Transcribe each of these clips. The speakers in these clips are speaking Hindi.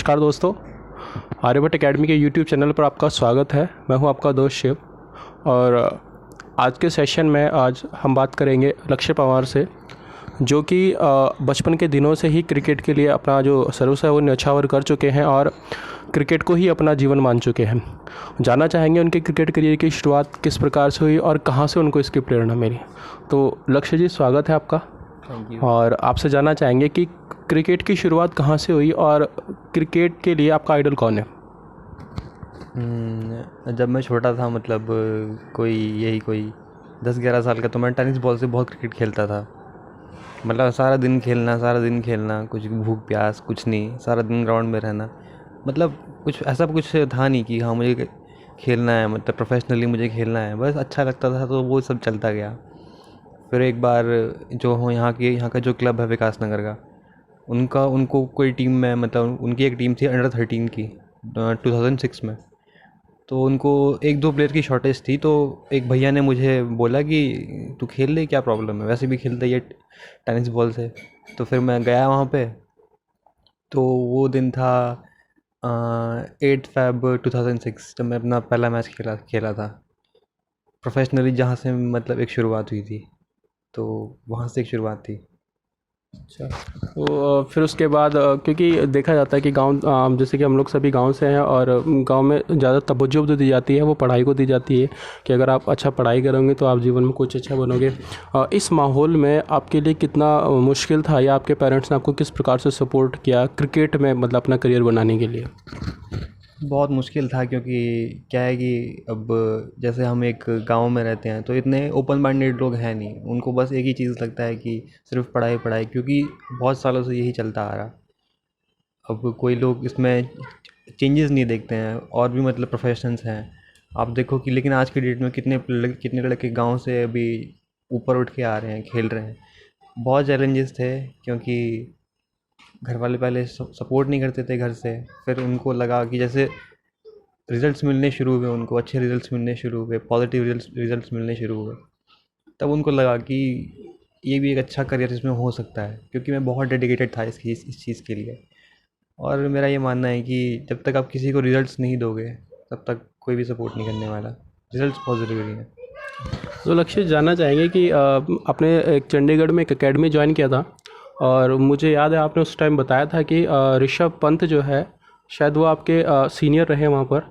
नमस्कार दोस्तों, आर्यभट्ट एकेडमी के यूट्यूब चैनल पर आपका स्वागत है। मैं हूं आपका दोस्त शिव और आज के सेशन में आज हम बात करेंगे लक्ष्य पवार से, जो कि बचपन के दिनों से ही क्रिकेट के लिए अपना जो सर्विस है वो न्यौछावर कर चुके हैं और क्रिकेट को ही अपना जीवन मान चुके हैं। जानना चाहेंगे उनके क्रिकेट करियर की शुरुआत किस प्रकार से हुई और कहाँ से उनको इसकी प्रेरणा मिली। तो लक्ष्य जी, स्वागत है आपका। Thank you. और आपसे जानना चाहेंगे कि क्रिकेट की शुरुआत कहाँ से हुई और क्रिकेट के लिए आपका आइडल कौन है। जब मैं छोटा था मतलब कोई 10-11 साल का, तो मैं टेनिस बॉल से बहुत क्रिकेट खेलता था। मतलब सारा दिन खेलना, कुछ भूख प्यास कुछ नहीं, सारा दिन ग्राउंड में रहना। मतलब कुछ था नहीं कि हाँ मुझे खेलना है, मतलब प्रोफेशनली मुझे खेलना है। बस अच्छा लगता था तो वो सब चलता गया। फिर एक बार जो हो यहाँ का जो क्लब है विकास नगर का, उनको कोई टीम में, मतलब उनकी एक टीम थी अंडर 13 की 2006 में। तो उनको 1-2 प्लेयर की शॉर्टेज थी, तो एक भैया ने मुझे बोला कि तू खेल ले, क्या प्रॉब्लम है, वैसे भी खेलता ही है टेनिस बॉल से। तो फिर मैं गया वहाँ पे। तो वो दिन था 8 फ़रवरी 2006, जब मैं अपना पहला मैच खेला था प्रोफेशनली, जहाँ से मतलब एक शुरुआत हुई थी। तो वहाँ से एक शुरुआत थी। अच्छा, तो फिर उसके बाद क्योंकि देखा जाता है कि गांव, जैसे कि हम लोग सभी गांव से हैं और गांव में ज़्यादा तवज्जो जो दी जाती है वो पढ़ाई को दी जाती है कि अगर आप अच्छा पढ़ाई करोगे तो आप जीवन में कुछ अच्छा बनोगे। इस माहौल में आपके लिए कितना मुश्किल था या आपके पेरेंट्स ने आपको किस प्रकार से सपोर्ट किया क्रिकेट में, मतलब अपना करियर बनाने के लिए। बहुत मुश्किल था, क्योंकि क्या है कि अब जैसे हम एक गांव में रहते हैं तो इतने ओपन माइंडेड लोग हैं नहीं। उनको बस एक ही चीज़ लगता है कि सिर्फ पढ़ाई पढ़ाई, क्योंकि बहुत सालों से यही चलता आ रहा। अब कोई लोग इसमें चेंजेस नहीं देखते हैं, और भी मतलब प्रोफेशंस हैं। आप देखो कि लेकिन आज की डेट में कितने लड़के गांव से अभी ऊपर उठ के आ रहे हैं, खेल रहे हैं। बहुत चैलेंजेस थे, क्योंकि घर वाले पहले सपोर्ट नहीं करते थे घर से। फिर उनको लगा कि जैसे रिजल्ट्स मिलने शुरू हुए, उनको अच्छे रिजल्ट्स मिलने शुरू हुए, पॉजिटिव रिजल्ट्स मिलने शुरू हुए, तब उनको लगा कि ये भी एक अच्छा करियर इसमें हो सकता है, क्योंकि मैं बहुत डेडिकेटेड था इस चीज़ के लिए। और मेरा ये मानना है कि जब तक आप किसी को रिजल्ट्स नहीं दोगे, तब तक कोई भी सपोर्ट नहीं करने वाला। रिजल्ट्स बहुत ज़रूरी हैं। तो लक्ष्य जानना चाहेंगे कि आपने एक चंडीगढ़ में एक एकेडमी ज्वाइन किया था और मुझे याद है आपने उस टाइम बताया था कि ऋषभ पंत जो है शायद वो आपके सीनियर रहे वहाँ पर,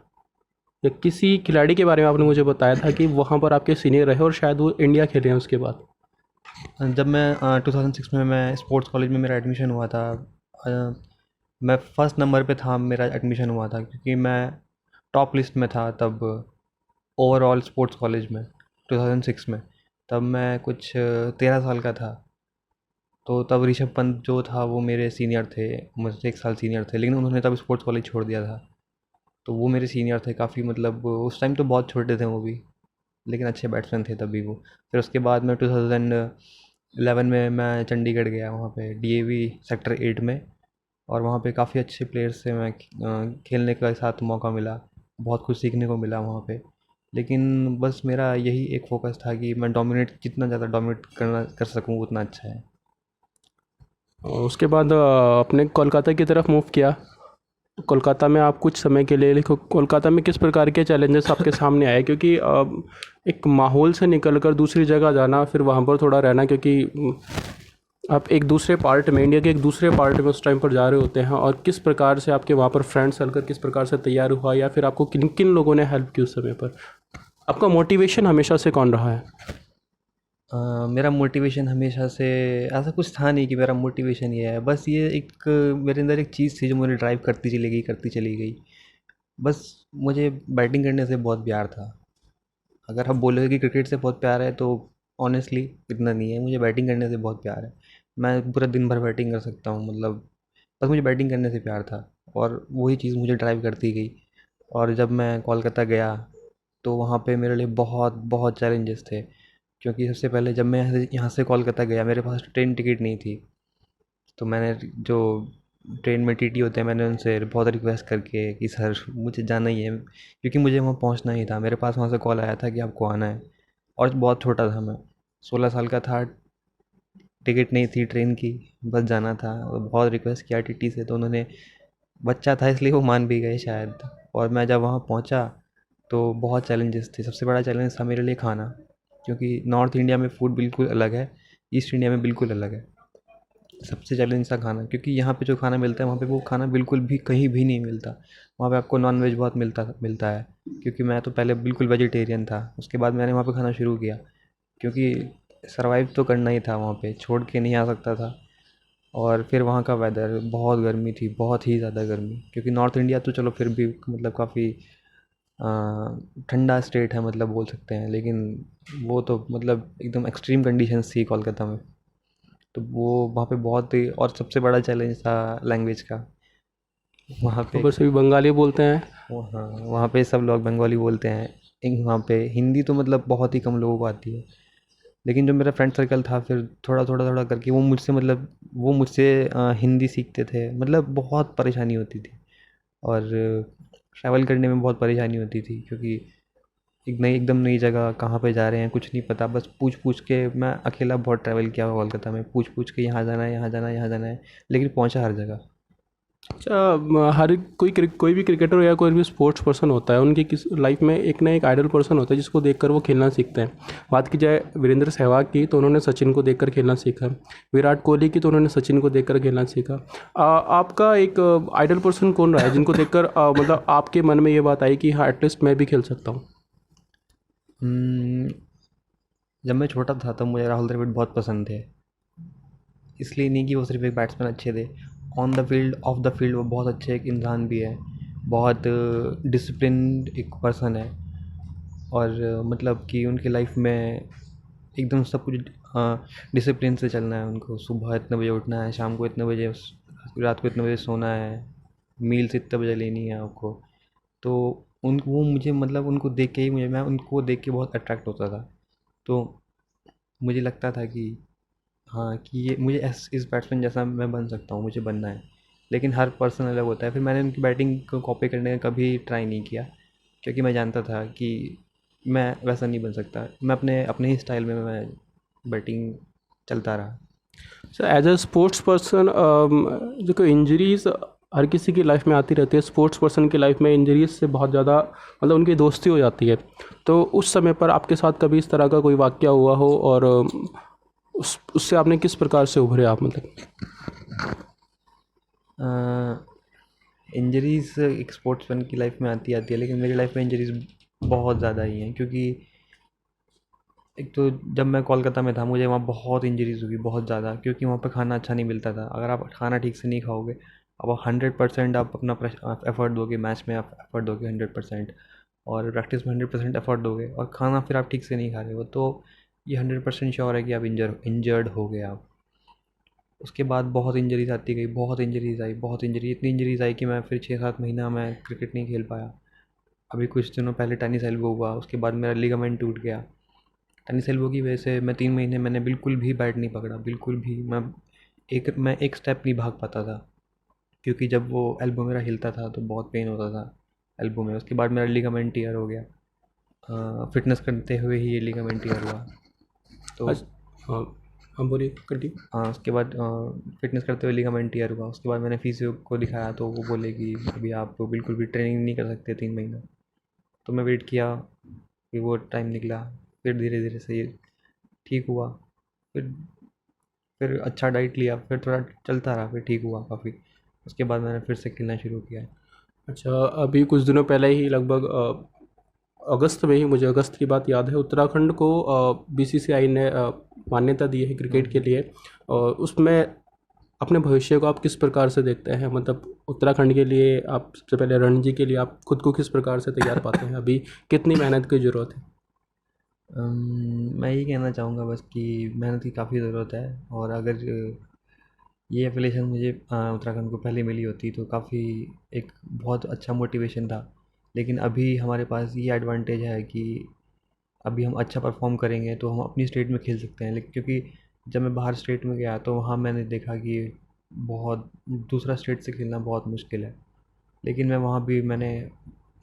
या किसी खिलाड़ी के बारे में आपने मुझे बताया था कि वहाँ पर आपके सीनियर रहे और शायद वो इंडिया खेले हैं उसके बाद। जब मैं 2006 में मैं स्पोर्ट्स कॉलेज में मेरा एडमिशन हुआ था, अ, मैं फर्स्ट नंबर पे था, मेरा एडमिशन हुआ था, क्योंकि मैं टॉप लिस्ट में था तब ओवरऑल स्पोर्ट्स कॉलेज में 2006 में। तब मैं कुछ 13 साल का था। तो तब ऋषभ पंत जो था वो मेरे सीनियर थे, मुझसे 1 साल सीनियर थे, लेकिन उन्होंने तब स्पोर्ट्स कॉलेज छोड़ दिया था। तो वो मेरे सीनियर थे काफ़ी, मतलब उस टाइम तो बहुत छोटे थे वो भी, लेकिन अच्छे बैट्समैन थे तभी वो। फिर उसके बाद में 2011 में मैं चंडीगढ़ गया, वहाँ पे डीएवी सेक्टर 8 में। और वहाँ पे काफ़ी अच्छे प्लेयर्स से मैं खेलने का साथ मौका मिला। बहुत कुछ सीखने को मिला वहाँ पे। लेकिन बस मेरा यही एक फ़ोकस था कि मैं जितना ज़्यादा डोमिनेट करना कर सकूँ उतना अच्छा है। और उसके बाद आपने कोलकाता की तरफ मूव किया। कोलकाता में आप कुछ समय के लिए लिखो, कोलकाता में किस प्रकार के चैलेंजेस आपके सामने आए, क्योंकि एक माहौल से निकलकर दूसरी जगह जाना फिर वहाँ पर थोड़ा रहना, क्योंकि आप एक दूसरे पार्ट में, इंडिया के एक दूसरे पार्ट में उस टाइम पर जा रहे होते हैं, और किस प्रकार से आपके वहाँ पर फ्रेंड सर्कल किस प्रकार से तैयार हुआ या फिर आपको किन किन लोगों ने हेल्प की उस समय पर, आपका मोटिवेशन हमेशा से कौन रहा है। मेरा मोटिवेशन हमेशा से ऐसा कुछ था नहीं कि मेरा मोटिवेशन ये है। बस ये एक मेरे अंदर एक चीज़ थी जो मुझे ड्राइव करती चली गई। बस मुझे बैटिंग करने से बहुत प्यार था। अगर आप बोलोगे कि क्रिकेट से बहुत प्यार है, तो ऑनेस्टली इतना नहीं है। मुझे बैटिंग करने से बहुत प्यार है। मैं पूरा दिन भर बैटिंग कर सकता हूँ, मतलब बस मुझे बैटिंग करने से प्यार था, और वही चीज़ मुझे ड्राइव करती गई। और जब मैं कोलकाता गया, तो वहाँ पे मेरे लिए बहुत बहुत चैलेंजेस थे, क्योंकि सबसे पहले जब मैं यहाँ से कोलकाता गया, मेरे पास ट्रेन टिकट नहीं थी। तो मैंने जो ट्रेन में टीटी होते हैं, मैंने उनसे बहुत रिक्वेस्ट करके कि सर मुझे जाना ही है, क्योंकि मुझे वहाँ पहुँचना ही था। मेरे पास वहाँ से कॉल आया था कि आपको आना है, और बहुत छोटा था मैं, 16 साल का था। टिकट नहीं थी ट्रेन की, बस जाना था, और बहुत रिक्वेस्ट किया टीटी से, तो उन्होंने बच्चा था इसलिए वो मान भी गए शायद। और मैं जब वहाँ पहुँचा तो बहुत चैलेंजेस थे। सबसे बड़ा चैलेंज था मेरे लिए खाना, क्योंकि नॉर्थ इंडिया में फूड बिल्कुल अलग है, ईस्ट इंडिया में बिल्कुल अलग है। सबसे चैलेंज था खाना, क्योंकि यहाँ पे जो खाना मिलता है वहाँ पे वो खाना बिल्कुल भी कहीं भी नहीं मिलता। वहाँ पे आपको नॉन वेज बहुत मिलता मिलता है। क्योंकि मैं तो पहले बिल्कुल वेजिटेरियन था, उसके बाद मैंने वहाँ पे खाना शुरू किया, क्योंकि सर्वाइव तो करना ही था वहाँ पे, छोड़ के नहीं आ सकता था। और फिर वहाँ का वेदर, बहुत गर्मी थी, बहुत ही ज़्यादा गर्मी। क्योंकि नॉर्थ इंडिया तो चलो फिर भी मतलब काफ़ी ठंडा स्टेट है, मतलब बोल सकते हैं, लेकिन वो तो मतलब एकदम एक्सट्रीम कंडीशंस थी कोलकाता में। तो वो वहाँ पे बहुत ही, और सबसे बड़ा चैलेंज था लैंग्वेज का। वहाँ तो पे बस अभी बंगाली बोलते हैं। हाँ, वहाँ पे सब लोग बंगाली बोलते हैं। वहाँ पे हिंदी तो मतलब बहुत ही कम लोगों को आती है। लेकिन जो मेरा फ्रेंड सर्कल था, फिर थोड़ा करके वो मुझसे मतलब वो मुझसे हिंदी सीखते थे। मतलब बहुत परेशानी होती थी। और ट्रैवल करने में बहुत परेशानी होती थी, क्योंकि एकदम नई जगह, कहाँ पे जा रहे हैं कुछ नहीं पता। बस पूछ पूछ के, मैं अकेला बहुत ट्रैवल किया कोलकाता में, पूछ पूछ के यहाँ जाना है, यहाँ जाना है, यहाँ जाना है, लेकिन पहुँचा हर जगह। अच्छा, हर कोई भी क्रिकेटर या कोई भी स्पोर्ट्स पर्सन होता है, उनकी किस लाइफ में एक ना एक आइडल पर्सन होता है जिसको देखकर वो खेलना सीखते हैं। बात की जाए वीरेंद्र सहवाग की, तो उन्होंने सचिन को देखकर खेलना सीखा। विराट कोहली की, तो उन्होंने सचिन को देखकर खेलना सीखा। आपका एक आइडल पर्सन कौन रहा है जिनको देखकर मतलब आपके मन में ये बात आई कि हाँ, एटलीस्ट मैं भी खेल सकता हूँ? हम्म, जब मैं छोटा था तब मुझे राहुल द्रविड़ बहुत पसंद थे। इसलिए नहीं कि वो सिर्फ एक बैट्समैन अच्छे थे, on the field, of the field वो बहुत अच्छे एक इंसान भी है। बहुत डिसिप्लिन्ड एक पर्सन है। और मतलब कि उनकी लाइफ में एकदम सब कुछ डिसिप्लिन से चलना है उनको। सुबह इतने बजे उठना है, शाम को इतने बजे रात को इतने बजे सोना है, मील्स इतने बजे लेनी है आपको। तो उन वो मुझे मतलब उनको देख के ही मैं उनको देख के बहुत अट्रैक्ट होता था। तो मुझे लगता था कि हाँ, कि ये मुझे इस बैट्समैन जैसा मैं बन सकता हूँ, मुझे बनना है। लेकिन हर पर्सन अलग होता है। फिर मैंने उनकी बैटिंग को कॉपी करने का कभी ट्राई नहीं किया, क्योंकि मैं जानता था कि मैं वैसा नहीं बन सकता। मैं अपने अपने ही स्टाइल में मैं बैटिंग चलता रहा। Sir, as a sports person, देखो इंजरीज हर किसी की लाइफ में आती रहती है। स्पोर्ट्स पर्सन की लाइफ में इंजरीज से बहुत ज़्यादा मतलब उनकी दोस्ती हो जाती है। तो उस समय पर आपके साथ कभी इस तरह का कोई वाक़या हुआ हो, और उससे आपने किस प्रकार से उभरे आप मतलब? इंजरीज़ एक स्पोर्ट्समैन की लाइफ में आती आती है, लेकिन मेरी लाइफ में इंजरीज़ बहुत ज़्यादा ही हैं। क्योंकि एक तो जब मैं कोलकाता में था मुझे वहाँ बहुत इंजरीज़ हुई, बहुत ज़्यादा। क्योंकि वहाँ पे खाना अच्छा नहीं मिलता था। अगर आप खाना ठीक से नहीं खाओगे, अब 100% आप अपना एफर्ट दोगे मैच में, आप एफर्ट दोगे 100%, और प्रैक्टिस में 100% एफर्ट दोगे, और खाना फिर आप ठीक से नहीं खा रहे हो, तो ये 100% श्योर है कि आप इंजर्ड हो गए आप। उसके बाद बहुत इंजरीज आती गई, बहुत इंजरीज आई, बहुत इंजरी, इतनी इंजरीज आई कि मैं फिर 6-7 महीना मैं क्रिकेट नहीं खेल पाया। अभी कुछ दिनों पहले टेनिस एल्बो हुआ, उसके बाद मेरा लिगामेंट टूट गया। टेनिस एल्बो की वजह से मैं 3 महीने मैंने बिल्कुल भी बैट नहीं पकड़ा, बिल्कुल भी। मैं एक स्टेप नहीं भाग पाता था, क्योंकि जब वो एल्बो मेरा हिलता था तो बहुत पेन होता था एल्बो में। उसके बाद मेरा लिगामेंट टीयर हो गया, फिटनेस करते हुए ही ये लिगामेंट टीयर हुआ। तो अच्छा, हाँ, हाँ, बोलिए, कंटिन्यू। हाँ, उसके बाद फिटनेस करते हुए लिगामेंट टीयर हुआ। उसके बाद मैंने फिजियो को दिखाया, तो वो बोले कि अभी आप बिल्कुल भी ट्रेनिंग नहीं कर सकते 3 महीना। तो मैं वेट किया, फिर वो टाइम निकला, फिर धीरे धीरे से ये ठीक हुआ। फिर फिर अच्छा डाइट लिया, फिर थोड़ा चलता रहा, फिर ठीक हुआ काफ़ी। उसके बाद मैंने फिर से खेलना शुरू किया। अच्छा, अभी कुछ दिनों पहले ही लगभग अगस्त में ही, मुझे अगस्त की बात याद है, उत्तराखंड को बीसीसीआई ने मान्यता दी है क्रिकेट के लिए। और उसमें अपने भविष्य को आप किस प्रकार से देखते हैं? मतलब उत्तराखंड के लिए आप सबसे पहले, रणजी के लिए आप खुद को किस प्रकार से तैयार पाते हैं? अभी कितनी मेहनत की ज़रूरत है? मैं यही कहना चाहूँगा बस कि मेहनत की काफ़ी ज़रूरत है। और अगर ये एफिलिएशन मुझे उत्तराखंड को पहले मिली होती तो काफ़ी एक बहुत अच्छा मोटिवेशन था। लेकिन अभी हमारे पास ये एडवांटेज है कि अभी हम अच्छा परफॉर्म करेंगे तो हम अपनी स्टेट में खेल सकते हैं। लेकिन क्योंकि जब मैं बाहर स्टेट में गया तो वहाँ मैंने देखा कि बहुत दूसरा स्टेट से खेलना बहुत मुश्किल है। लेकिन मैं वहाँ भी मैंने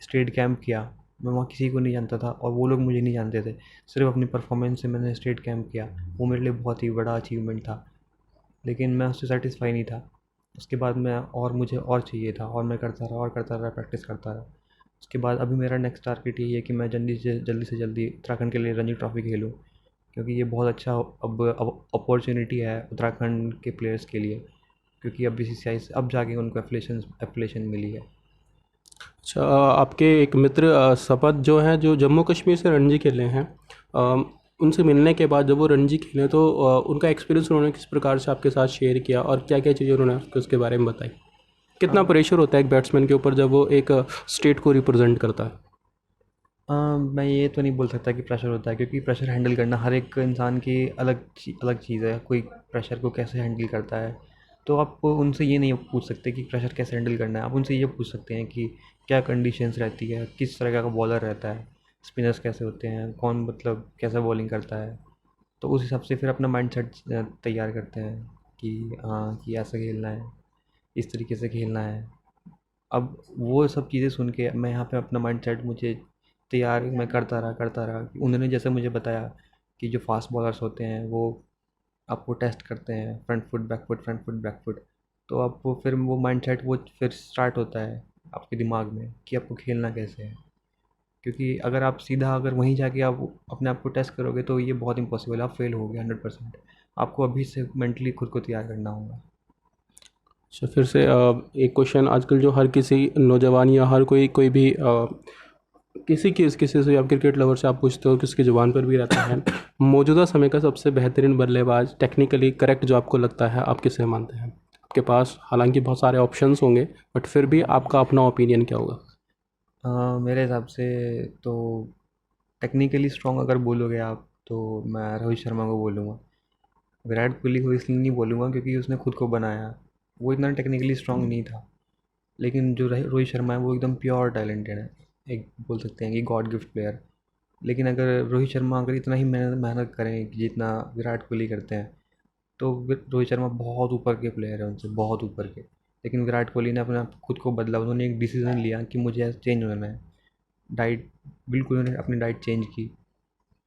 स्टेट कैंप किया। मैं वहाँ किसी को नहीं जानता था और वो लोग मुझे नहीं जानते थे। सिर्फ अपनी परफॉर्मेंस से मैंने स्टेट कैंप किया। वो मेरे लिए बहुत ही बड़ा अचीवमेंट था। लेकिन मैं उससे सेटिस्फाई नहीं था। उसके बाद मैं और मुझे और चाहिए था और मैं करता रहा प्रैक्टिस करता रहा। उसके बाद अभी मेरा नेक्स्ट टारगेट यही है कि मैं जल्दी से जल्दी उत्तराखंड के लिए रणजी ट्रॉफ़ी खेलूँ, क्योंकि ये बहुत अच्छा अब अपॉर्चुनिटी है उत्तराखंड के प्लेयर्स के लिए, क्योंकि अब बीसीसीआई से अब जाके उनको एफिलिएशन मिली है। अच्छा, आपके एक मित्र सपत जो हैं, जो जम्मू कश्मीर से रणजी खेले हैं, अ, उनसे मिलने के बाद जब वो रणजी खेले तो उनका एक्सपीरियंस उन्होंने किस प्रकार से आपके साथ शेयर किया और क्या क्या चीज़ें उन्होंने आपको उसके बारे में बताई? कितना हाँ, प्रेशर होता है एक बैट्समैन के ऊपर जब वो एक स्टेट को रिप्रेजेंट करता है? मैं ये तो नहीं बोल सकता कि प्रेशर होता है, क्योंकि प्रेशर हैंडल करना हर एक इंसान की अलग चीज़ है। कोई प्रेशर को कैसे हैंडल करता है, तो आप उनसे ये नहीं पूछ सकते कि प्रेशर कैसे हैंडल करना है। आप उनसे ये पूछ सकते हैं कि क्या कंडीशंस रहती है, किस तरह का बॉलर रहता है, स्पिनर्स कैसे होते हैं, कौन मतलब कैसा बॉलिंग करता है। तो उस हिसाब से फिर अपना माइंडसेट तैयार करते हैं कि हाँ, कि ऐसा खेलना है, इस तरीके से खेलना है। अब वो सब चीज़ें सुन के मैं यहाँ पे अपना माइंडसेट मुझे तैयार मैं करता रहा। उन्होंने जैसे मुझे बताया कि जो फास्ट बॉलर्स होते हैं वो आपको टेस्ट करते हैं फ्रंट फुट बैक फुट। तो आपको फिर वो माइंडसेट वो फिर स्टार्ट होता है आपके दिमाग में कि आपको खेलना कैसे है। क्योंकि अगर आप सीधा अगर वहीं जाके आप अपने आप को टेस्ट करोगे तो ये बहुत इम्पॉसिबल है, आप फेल होगे 100%। आपको अभी से मेंटली खुद को तैयार करना होगा। अच्छा, फिर से एक क्वेश्चन आजकल जो हर किसी नौजवान या हर कोई कोई भी किसी से आप क्रिकेट लवर से आप पूछते हो, किसकी ज़ुबान पर भी रहता है, मौजूदा समय का सबसे बेहतरीन बल्लेबाज टेक्निकली करेक्ट जो आपको लगता है, आप किसे मानते हैं? आपके पास हालांकि बहुत सारे ऑप्शंस होंगे, बट फिर भी आपका अपना ओपिनियन क्या होगा? मेरे हिसाब से तो टेक्निकली स्ट्रॉन्ग अगर बोलोगे आप तो मैं रोहित शर्मा को बोलूँगा। विराट कोहली को इसलिए नहीं बोलूँगा क्योंकि उसने खुद को बनाया, वो इतना टेक्निकली स्ट्रॉन्ग नहीं था। लेकिन जो रोहित शर्मा है वो एकदम प्योर टैलेंटेड है, एक बोल सकते हैं कि गॉड गिफ्ट प्लेयर। लेकिन अगर रोहित शर्मा अगर इतना ही मेहनत मेहनत करें कि जितना विराट कोहली करते हैं, तो रोहित शर्मा बहुत ऊपर के प्लेयर हैं उनसे, बहुत ऊपर के। लेकिन विराट कोहली ने अपना खुद को बदला, उन्होंने एक डिसीज़न लिया कि मुझे ऐसे चेंज होना है। डाइट बिल्कुल उन्होंने अपनी डाइट चेंज की।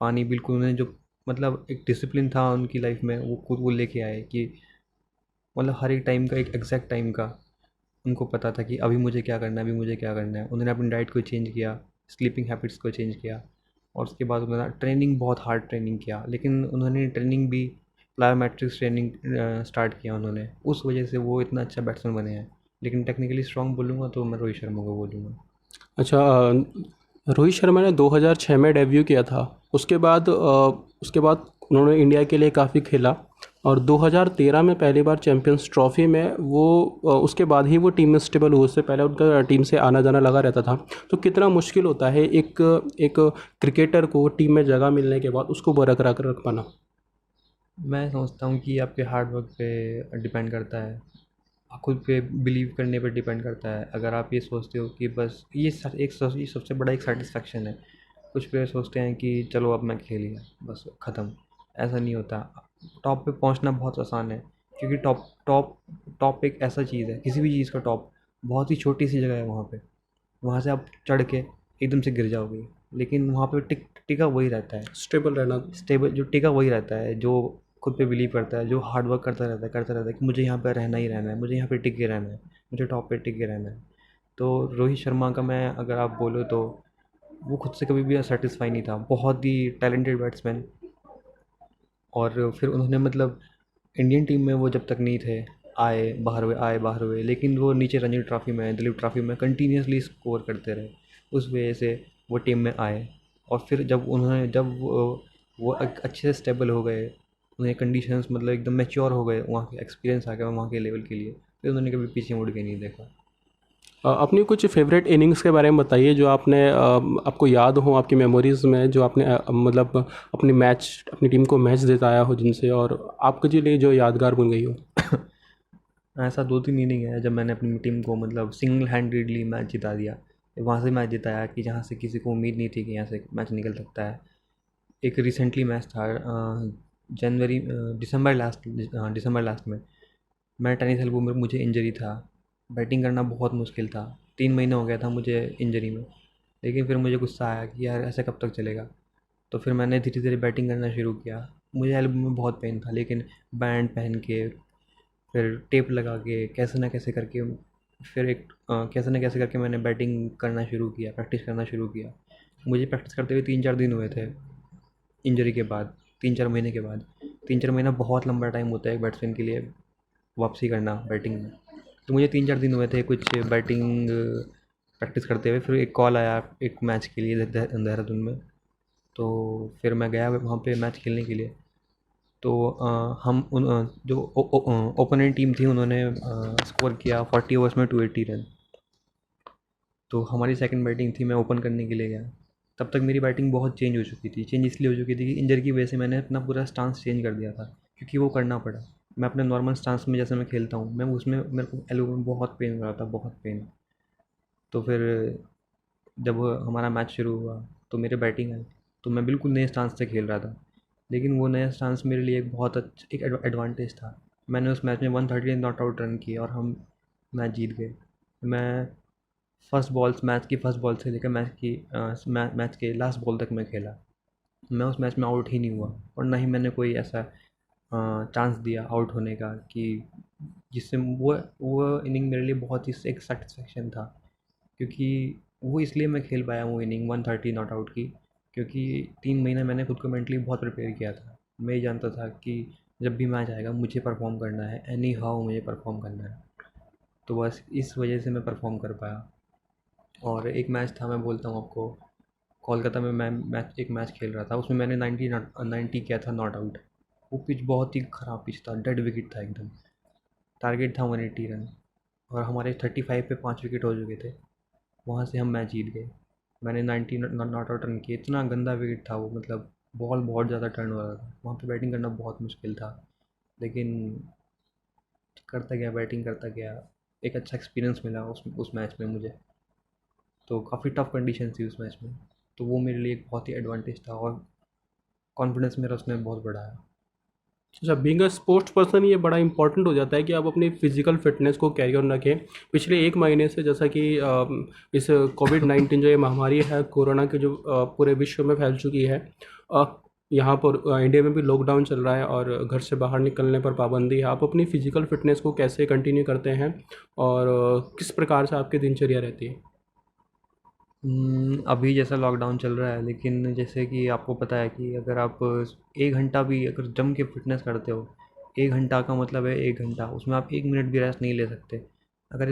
पानी बिल्कुल उन्होंने जो मतलब एक डिसिप्लिन था उनकी लाइफ में वो खुद वो लेके आए कि मतलब हर एक टाइम का एक एग्जैक्ट टाइम का उनको पता था कि अभी मुझे क्या करना है, अभी मुझे क्या करना है। उन्होंने अपनी डाइट को चेंज किया, स्लीपिंग हैबिट्स को चेंज किया, और उसके बाद उन्होंने ट्रेनिंग बहुत हार्ड ट्रेनिंग किया। लेकिन उन्होंने ट्रेनिंग भी प्लायोमेट्रिक्स ट्रेनिंग स्टार्ट किया उन्होंने, उस वजह से वो इतना अच्छा बैट्समैन बने हैं। लेकिन टेक्निकली स्ट्रॉन्ग बोलूँगा तो मैं रोहित शर्मा को बोलूँगा। अच्छा, रोहित शर्मा ने 2006 में डेब्यू किया था। उसके बाद उन्होंने इंडिया के लिए काफ़ी खेला और 2013 में पहली बार चैंपियंस ट्रॉफी में वो उसके बाद ही वो टीम में स्टेबल हुए। उससे पहले उनका टीम से आना जाना लगा रहता था। तो कितना मुश्किल होता है एक एक क्रिकेटर को टीम में जगह मिलने के बाद उसको बरकरार रख पाना? मैं समझता हूँ कि आपके हार्ड वर्क पे डिपेंड करता है, खुद पे बिलीव करने पे डिपेंड करता है। अगर आप ये सोचते हो कि बस ये सबसे बड़ा एक सेटिस्फेक्शन है। कुछ प्लेयर सोचते हैं कि चलो अब मैं खेल लिया, बस ख़त्म। ऐसा नहीं होता। टॉप पे पहुंचना बहुत आसान है, क्योंकि टॉप टॉप टॉप एक ऐसा चीज़ है, किसी भी चीज़ का टॉप बहुत ही छोटी सी जगह है वहाँ पे। वहाँ से आप चढ़ के एकदम से गिर जाओगे। लेकिन वहाँ पे टिका वही रहता है, स्टेबल रहना। स्टेबल जो टिका वही रहता है, जो खुद पे बिलीव करता है, जो हार्ड वर्क करता रहता है कि मुझे यहाँ पे रहना ही रहना है, मुझे यहाँ पे टिक के रहना है, मुझे टॉप पे टिक के रहना है। तो रोहित शर्मा का मैं अगर आप बोलो तो वो खुद से कभी भी सेटिस्फाई नहीं था, बहुत ही टैलेंटेड बैट्समैन। और फिर उन्होंने मतलब इंडियन टीम में वो जब तक नहीं थे, आए बाहर हुए, लेकिन वो नीचे रणजी ट्रॉफी में, दिलीप ट्रॉफी में कंटिन्यूसली स्कोर करते रहे। उस वजह से वो टीम में आए। और फिर जब वो अच्छे से स्टेबल हो गए, उन्हें कंडीशंस मतलब एकदम मैच्योर हो गए, वहाँ के एक्सपीरियंस आ गया वहाँ के लेवल के लिए, फिर उन्होंने कभी पीछे मुड़ के नहीं देखा। अपनी कुछ फेवरेट इनिंग्स के बारे में बताइए जो आपको याद हो आपकी मेमोरीज में, जो आपने मतलब अपनी टीम को मैच जिताया हो जिनसे, और आपके लिए जो यादगार बन गई हो। ऐसा 2-3 इनिंग है जब मैंने अपनी टीम को मतलब सिंगल हैंडेडली मैच जिता दिया। वहाँ से मैच जिताया कि जहाँ से किसी को उम्मीद नहीं थी कि यहाँ से मैच निकल सकता है। एक रिसेंटली मैच था जनवरी दिसंबर लास्ट में। मैं टेनिस एल्बो में मुझे इंजरी था, बैटिंग करना बहुत मुश्किल था। 3 महीने हो गया था मुझे इंजरी में। लेकिन फिर मुझे गुस्सा आया कि यार ऐसे कब तक चलेगा। तो फिर मैंने धीरे धीरे बैटिंग करना शुरू किया। मुझे एल्बो में बहुत पेन था, लेकिन बैंड पहन के फिर टेप लगा के कैसे ना कैसे करके, फिर कैसे ना कैसे करके मैंने बैटिंग करना शुरू किया, प्रैक्टिस करना शुरू किया। मुझे प्रैक्टिस करते हुए 3-4 दिन हुए थे इंजरी के बाद, 3-4 महीने के बाद। 3-4 महीना बहुत लंबा टाइम होता है एक बैट्समैन के लिए वापसी करना बैटिंग में। तो मुझे 3-4 दिन हुए थे कुछ बैटिंग प्रैक्टिस करते हुए। फिर एक कॉल आया एक मैच के लिए देहरादून में। तो फिर मैं गया वहाँ पे मैच खेलने के लिए। तो जो ओपोनेंट टीम थी उन्होंने स्कोर किया 40 ओवर्स में 280 रन। तो हमारी सेकंड बैटिंग थी, मैं ओपन करने के लिए गया। तब तक मेरी बैटिंग बहुत चेंज हो चुकी थी। चेंज इसलिए हो चुकी थी कि इंजरी की वजह से मैंने अपना पूरा स्टांस चेंज कर दिया था, क्योंकि वो करना पड़ा। मैं अपने नॉर्मल स्टांस में जैसे मैं खेलता हूँ, मैं उसमें मेरे को एल्बो में बहुत पेन हो रहा था, बहुत पेन। तो फिर जब हमारा मैच शुरू हुआ तो मेरे बैटिंग आई, तो मैं बिल्कुल नए स्टांस से खेल रहा था। लेकिन वो नया स्टांस मेरे लिए एक बहुत एक एडवांटेज था। मैंने उस मैच में 130 नॉट आउट रन किए और हम मैच जीत गए। मैं मैच की फर्स्ट बॉल से लेकर मैच के लास्ट बॉल तक मैं खेला। मैं उस मैच में आउट ही नहीं हुआ, और ना ही मैंने कोई ऐसा चांस दिया आउट होने का कि जिससे वो इनिंग मेरे लिए बहुत ही एक सेटिस्फेक्शन था। क्योंकि वो इसलिए मैं खेल पाया वो इनिंग 130 नॉट आउट की, क्योंकि 3 महीना मैंने खुद को मेंटली बहुत प्रिपेयर किया था। मैं ये जानता था कि जब भी मैच आएगा मुझे परफॉर्म करना है, एनी हाउ मुझे परफॉर्म करना है। तो बस इस वजह से मैं परफॉर्म कर पाया। और एक मैच था, मैं बोलता हूँ आपको, कोलकाता में मैं एक मैच खेल रहा था, उसमें मैंने 90 किया था नॉट आउट। वो पिच बहुत ही ख़राब पिच था, डेड विकेट था एकदम। टारगेट था 180 रन, और हमारे 35 पे 5 विकेट हो चुके थे। वहाँ से हम मैच जीत गए। मैंने 90 नॉट आउट रन किए। इतना गंदा विकेट था वो, मतलब बॉल बहुत ज़्यादा टर्न हो रहा था, वहाँ पे बैटिंग करना बहुत मुश्किल था। लेकिन करता गया, बैटिंग करता गया। एक अच्छा एक्सपीरियंस मिला उस मैच में मुझे। तो काफ़ी टफ कंडीशन थी उस मैच में। तो वो मेरे लिए एक बहुत ही एडवांटेज था, और कॉन्फिडेंस मेरा उसमें बहुत बढ़ाया। अच्छा, बीइंग अ स्पोर्ट्स पर्सन ये बड़ा इंपॉर्टेंट हो जाता है कि आप अपनी फिजिकल फिटनेस को कैरी ऑन रखें। पिछले एक महीने से जैसा कि इस कोविड-19 जो ये महामारी है कोरोना की जो पूरे विश्व में फैल चुकी है, अ, यहाँ पर इंडिया में भी लॉकडाउन चल रहा है और घर से बाहर निकलने पर पाबंदी है। आप अपनी फिजिकल फिटनेस को कैसे कंटिन्यू करते हैं और किस प्रकार से आपकी दिनचर्या रहती है? अभी जैसा लॉकडाउन चल रहा है, लेकिन जैसे कि आपको पता है कि अगर आप 1 घंटा भी अगर जम के फिटनेस करते हो, 1 घंटा का मतलब है 1 घंटा, उसमें आप 1 मिनट भी रेस्ट नहीं ले सकते।